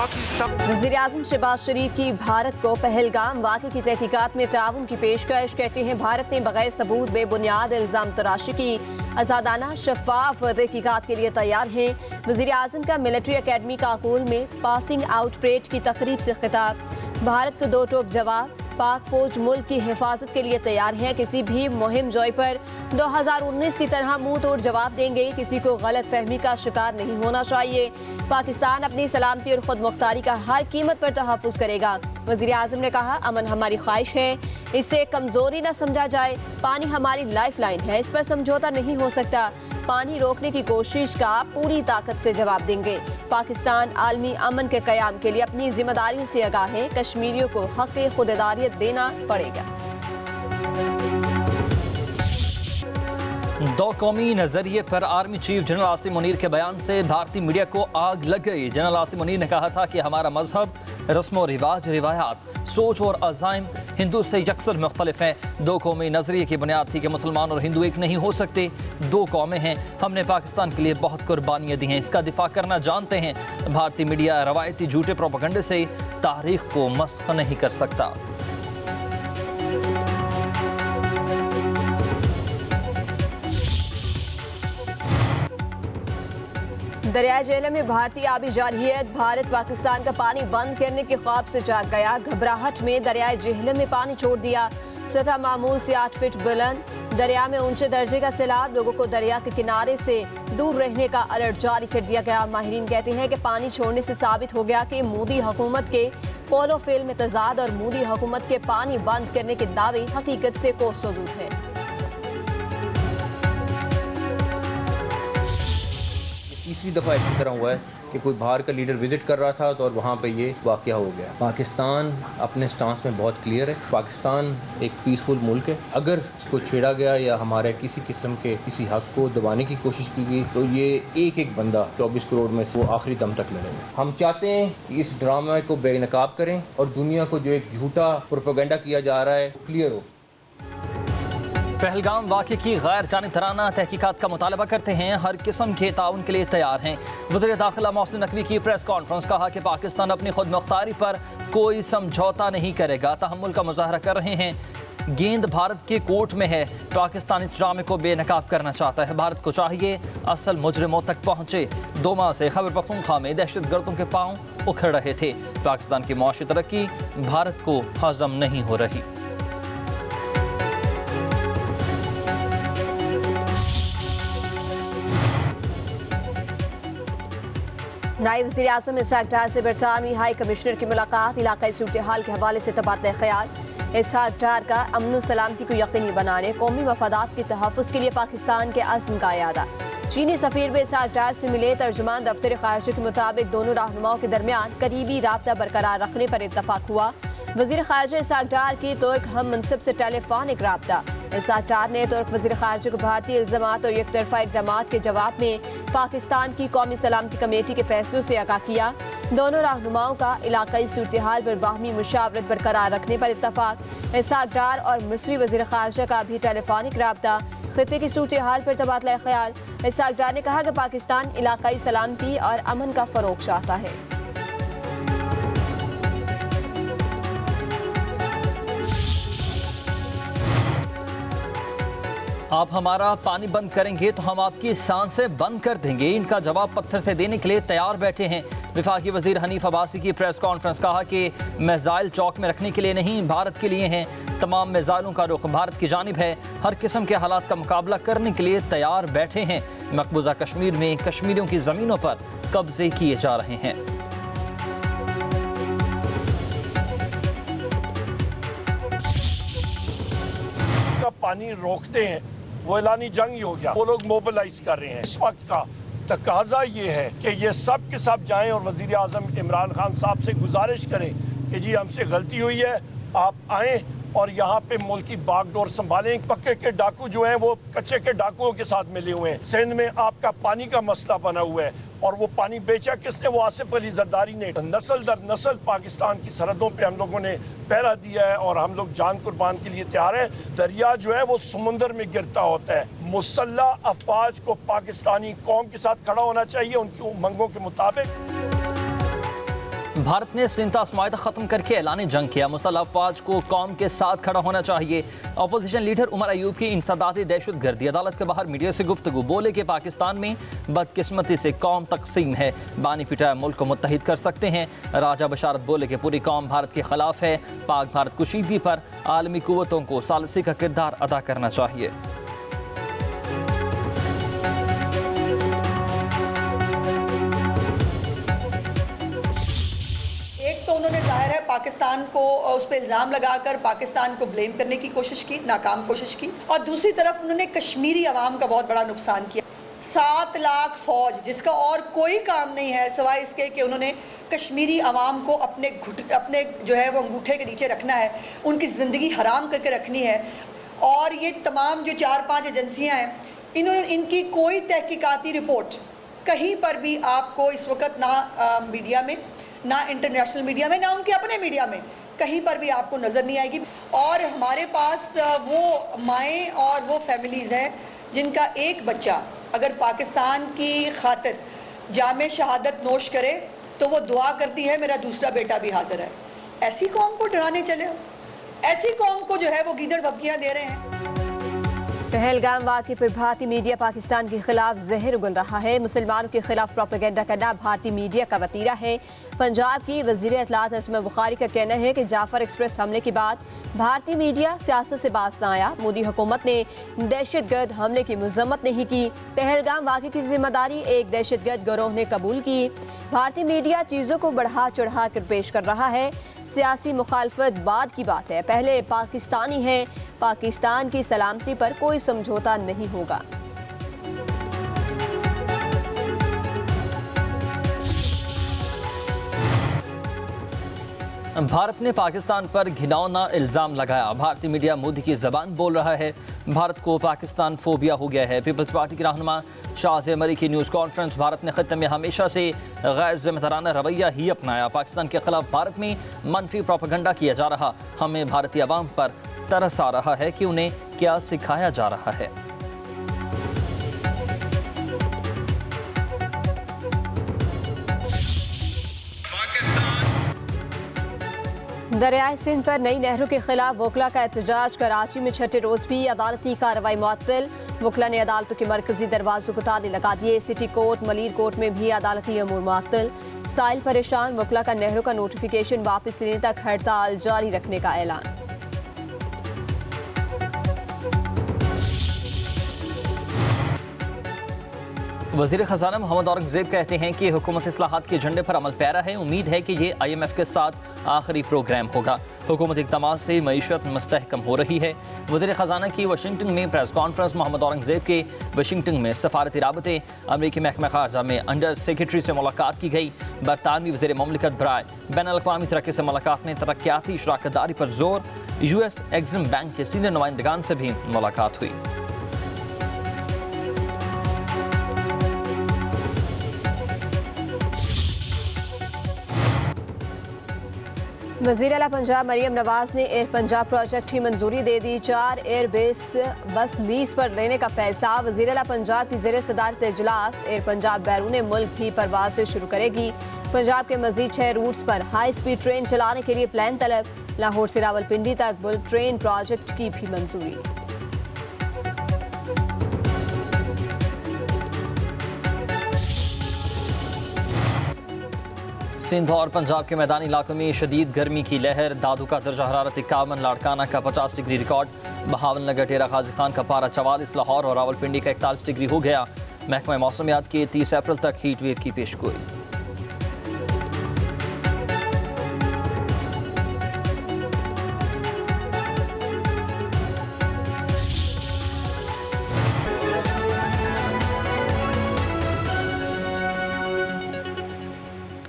वज़ीर-ए-आज़म शहबाज शरीफ की भारत को पहलगाम वाक़े की तहकीकात में ताउन की पेशकश। कहते हैं भारत ने बगैर सबूत बेबुनियाद इल्ज़ाम तराशी की। आज़ादाना शफाफ तहकीकात के लिए तैयार हैं। वज़ीर-ए-आज़म का मिलिट्री अकेडमी काकुल में पासिंग आउट परेड की तकरीब से खिताब। भारत को 2 टोक जवाब। पाक फौज मुल्क की हिफाजत के लिए तैयार है। किसी भी मुहिम जोई पर 2019 की तरह मुंह तोड़ जवाब देंगे। किसी को गलत फहमी का शिकार नहीं होना चाहिए। पाकिस्तान अपनी सलामती और खुद मुख्तारी का हर कीमत पर तहफ़्फ़ुज़ करेगा। वज़ीर आज़म ने कहा, अमन हमारी ख्वाहिश है, इसे कमज़ोरी न समझा जाए। पानी हमारी लाइफ लाइन है, इस पर समझौता नहीं हो सकता। पानी रोकने की कोशिश का पूरी ताकत से जवाब देंगे। पाकिस्तान आलमी अमन के क़याम के लिए अपनी जिम्मेदारियों से आगाह है। कश्मीरियों को हक़ खुददारियत देना पड़ेगा। 2 कौमी नजरिए पर army chief general Asim Munir के बयान से भारतीय मीडिया को आग लग गई। जनरल आसिम मुनीर ने कहा था कि हमारा मजहब, रस्म व रिवाज, रिवायात, सोच और अज़ाइम हिंदू से यकसर मुख्तलिफ हैं। 2 कौमी नजरिए की बुनियाद थी कि मुसलमान और हिंदू एक नहीं हो सकते। 2 कौमें हैं। हमने पाकिस्तान के लिए बहुत कुर्बानियाँ दी हैं, इसका दिफा करना जानते हैं। भारतीय मीडिया रवायती झूठे प्रोपेगेंडे से तारीख को मस्ख नहीं कर सकता। दरियाए झेलम में भारतीय आबी जारहियत। भारत पाकिस्तान का पानी बंद करने के ख्वाब से जाग गया। घबराहट में दरियाए झेलम में पानी छोड़ दिया। सतह मामूल से 8 फीट बुलंद। दरिया में ऊंचे दर्जे का सैलाब। लोगों को दरिया के किनारे से दूर रहने का अलर्ट जारी कर दिया गया। माहिरीन कहते हैं कि पानी छोड़ने से साबित हो गया कि मोदी हुकूमत के पोलो फिल्म में तजाद और मोदी हुकूमत के पानी बंद करने के दावे हकीकत से कोसों दूर है। तीसरी दफ़ा इसी तरह हुआ है कि कोई बाहर का लीडर विजिट कर रहा था तो और वहाँ पे ये वाक़या हो गया। पाकिस्तान अपने स्टांस में बहुत क्लियर है। पाकिस्तान एक पीसफुल मुल्क है। अगर इसको छेड़ा गया या हमारे किसी किस्म के किसी हक को दबाने की कोशिश की गई तो ये एक बंदा 24 करोड़ में से वो आखिरी दम तक लड़ेंगे। हम चाहते हैं कि इस ड्रामे को बेनकाब करें और दुनिया को जो एक झूठा प्रोपेगेंडा किया जा रहा है क्लियर हो। पहलगाम वाक़े की गैर जानिबदाराना तहकीकात का मुतालबा करते हैं। हर किस्म के ताउन के लिए तैयार हैं। वज़ीर दाखिला मोहसिन नकवी की प्रेस कॉन्फ्रेंस। कहा कि पाकिस्तान अपनी खुद मुख्तारी पर कोई समझौता नहीं करेगा। तहम्मुल का मुजाहरा कर रहे हैं। गेंद भारत के कोर्ट में है। पाकिस्तान इस ड्रामे को बेनकाब करना चाहता है। भारत को चाहिए असल मुजरिमों तक पहुँचे। 2 माह से खैबर पख्तूनख्वा में दहशतगर्दों के पाँव उखड़ रहे थे। पाकिस्तान की मुआशी तरक्की भारत को हजम नहीं हो रही। नायब वज़ीर आज़म इसहाक डार से बरतानवी हाई कमिश्नर की मुलाकात। इलाकाई सूरत हाल के हवाले से तबादला ख्याल। इसहाक डार का अमन सलामती को यकीनी बनाने, कौमी मफादात के तहफ़्फ़ुज़ के लिए पाकिस्तान के अज़्म का यादा। चीनी सफ़ीर भी इसहाक डार से मिले। तर्जुमान दफ्तर ख़ारिजा के मुताबिक दोनों रहनुमाओं के दरमियान करीबी राब्ता बरकरार रखने पर इत्तफ़ाक़ हुआ। वज़ीर ख़ारिजा इसहाक डार की तुर्क हम मनसब से टेलीफोनिक राब्ता। इसहाक डार ने तुर्क वज़ीर ख़ारिजा को भारतीय इल्ज़ामात और एकतरफ़ा इक़दामात के जवाब में पाकिस्तान की कौमी सलामती कमेटी के फैसलों से आगाह किया। दोनों रहनुमाओं का इलाकाई सूरत हाल पर बाहमी मुशावरत बरकरार रखने पर इत्तफ़ाक़। इसहाक डार और मिस्री वज़ीर ख़ारिजा का भी टेलीफोनिक राब्ता। खित्ते की सूरत हाल पर तबादला ख्याल। इसहाक डार ने कहा कि पाकिस्तान इलाकाई सलामती और अमन का फ़रोग़ चाहता है। आप हमारा पानी बंद करेंगे तो हम आपकी सांसें बंद कर देंगे। इनका जवाब पत्थर से देने के लिए तैयार बैठे हैं। वफाकी वजीर हनीफ अब्बासी की प्रेस कॉन्फ्रेंस। कहा कि मिसाइल चौक में रखने के लिए नहीं, भारत के लिए हैं। तमाम मिसाइलों का रुख भारत की जानिब है। हर किस्म के हालात का मुकाबला करने के लिए तैयार बैठे हैं। मकबूजा कश्मीर में कश्मीरियों की ज़मीनों पर कब्जे किए जा रहे हैं। पानी रोकते हैं वो ऐलानी जंग ही हो गया। वो लोग मोबिलाइज कर रहे हैं। इस वक्त का तकाजा ये है कि ये सब के सब जाएं और वजीर आजम इमरान खान साहब से गुजारिश करें कि जी हमसे गलती हुई है, आप आएँ और यहाँ पे मुल्क की बागडोर संभालें। पक्के के डाकू जो हैं वो कच्चे के डाकुओं के साथ मिले हुए हैं। सिंध में आपका पानी का मसला बना हुआ है और वो पानी बेचा किसने? वो आसिफ अली जरदारी ने। नस्ल दर नस्ल पाकिस्तान की सरहदों पे हम लोगों ने पहरा दिया है और हम लोग जान कुर्बान के लिए तैयार हैं। दरिया जो है वो समुंदर में गिरता होता है। मुसल्लह अफवाज को पाकिस्तानी कौम के साथ खड़ा होना चाहिए उनकी उमंगों के मुताबिक। भारत ने सिंतास मुआहदा ख़त्म करके ऐलान जंग किया। मुसल्लह अफवाज को कौम के साथ खड़ा होना चाहिए। अपोजिशन लीडर उमर अयूब की इंसदादी दहशतगर्दी। अदालत के बाहर मीडिया से गुफ्तगू। बोले कि पाकिस्तान में बदकिस्मती से कौम तकसीम है, बानी पिटाया मुल्क को मुत्तहिद कर सकते हैं। राजा बशारत बोले कि पूरी कौम भारत के खिलाफ है। पाक भारत कुशीदगी पर आलमी कुव्वतों को सालसी का किरदार अदा करना चाहिए। उन्होंने जाहिर है पाकिस्तान को उस पर इल्ज़ाम लगाकर पाकिस्तान को ब्लेम करने की कोशिश की, नाकाम कोशिश की, और दूसरी तरफ उन्होंने कश्मीरी अवाम का बहुत बड़ा नुकसान किया। 7 लाख फौज जिसका और कोई काम नहीं है सिवाय इसके कि उन्होंने कश्मीरी अवाम को अपने जो है वो अंगूठे के नीचे रखना है, उनकी ज़िंदगी हराम करके रखनी है। और ये तमाम जो 4-5 एजेंसियाँ हैं, इन्होंने इनकी कोई तहकीकाती रिपोर्ट कहीं पर भी आपको इस वक्त ना मीडिया में, ना इंटरनेशनल मीडिया में, ना उनके अपने मीडिया में कहीं पर भी आपको नज़र नहीं आएगी। और हमारे पास वो माएँ और वो फैमिलीज़ हैं जिनका एक बच्चा अगर पाकिस्तान की खातिर जामे शहादत नोश करे तो वो दुआ करती है मेरा दूसरा बेटा भी हाजिर है। ऐसी कौम को डराने चले हो, ऐसी कौम को जो है वो गीदड़ भभकियाँ दे रहे हैं। पहलगाम वाक़े पर भारतीय मीडिया पाकिस्तान के खिलाफ जहर उगल रहा है। मुसलमानों के खिलाफ प्रोपेगेंडा करना भारतीय मीडिया का वतीरा है। पंजाब की वज़ीर इत्तलात असमा बुखारी का कहना है कि जाफर एक्सप्रेस हमले के बाद भारतीय मीडिया सियासत से बाज न आया। मोदी हुकूमत ने दहशतगर्द हमले की मजम्मत नहीं की। पहलगाम वाक़े की जिम्मेदारी एक दहशतगर्द गिरोह ने कबूल की। भारतीय मीडिया चीज़ों को बढ़ा चढ़ा कर पेश कर रहा है। सियासी मुखालफत बाद की बात है, पहले पाकिस्तानी है। पाकिस्तान की सलामती पर कोई समझौता नहीं होगा। भारत ने पाकिस्तान पर घिनौना इल्ज़ाम लगाया। भारतीय मीडिया मोदी की ज़बान बोल रहा है। भारत को पाकिस्तान फोबिया हो गया है। पीपल्स पार्टी के रहनुमा शाह मरी की न्यूज़ कॉन्फ्रेंस। भारत ने खत्ते में हमेशा से गैर जिम्मेदाराना रवैया ही अपनाया। पाकिस्तान के खिलाफ भारत में मनफी प्रोपेगेंडा किया जा रहा। हमें भारतीय अवाम पर तरस आ रहा है कि उन्हें क्या सिखाया जा रहा है। दरियाए सिंध पर नई नहरों के खिलाफ वकला का एहतजाज। कराची में छठे रोज भी अदालती कार्रवाई मुअत्तल। वकला ने अदालतों के मरकजी दरवाजों को ताले लगा दिए। सिटी कोर्ट, मलीर कोर्ट में भी अदालती अमूर मुअत्तल। साहिल परेशान। वकला का नहरों का नोटिफिकेशन वापस लेने तक हड़ताल जारी रखने का ऐलान। वज़ीर ख़ज़ाना मोहम्मद औरंगज़ेब कहते हैं कि हुकूमत इस्लाहात के झंडे पर अमल पैरा है। उम्मीद है कि ये IMF के साथ आखिरी प्रोग्राम होगा। हुकूमती इक़दामात से मईशत मुस्तहकम हो रही है। वज़ीर ख़ज़ाना की वाशिंगटन में प्रेस कॉन्फ्रेंस। मोहम्मद औरंगज़ेब के वाशिंगटन में सफारती राबते। अमरीकी महकमा ख़ारजा में अंडर सेक्रेटरी से मुलाकात की गई। बरतानवी वज़ीर ममलिकत बराए बैनुल-अक़वामी तरक्की से मुलाकात में तरक्याती शराकतदारी पर जोर। US एग्जिम बैंक के सीनियर नुमाइंदगान से भी मुलाकात हुई। वज़ीर आला पंजाब मरियम नवाज ने एयर पंजाब प्रोजेक्ट की मंजूरी दे दी। 4 एयरबेस बस लीज पर लेने का फैसला। वज़ीर आला पंजाब की ज़ेर सदारत इजलास। एयर पंजाब बैरून मुल्क भी परवाज़ शुरू करेगी। पंजाब के मज़ीद 6 रूट्स पर हाई स्पीड ट्रेन चलाने के लिए प्लान तलब। लाहौर से रावलपिंडी तक बुलेट ट्रेन प्रोजेक्ट की भी मंजूरी। सिंध और पंजाब के मैदानी इलाकों में शदीद गर्मी की लहर। दादू का दर्जा हरारत 51, लाड़काना का 50 डिग्री रिकॉर्ड। बहावल नगर, डेरा गाजी खान का पारा 44, लाहौर और रावलपिंडी का 41 डिग्री हो गया। महकमा मौसमियात की 30 अप्रैल तक हीट वेव की पेशगोई।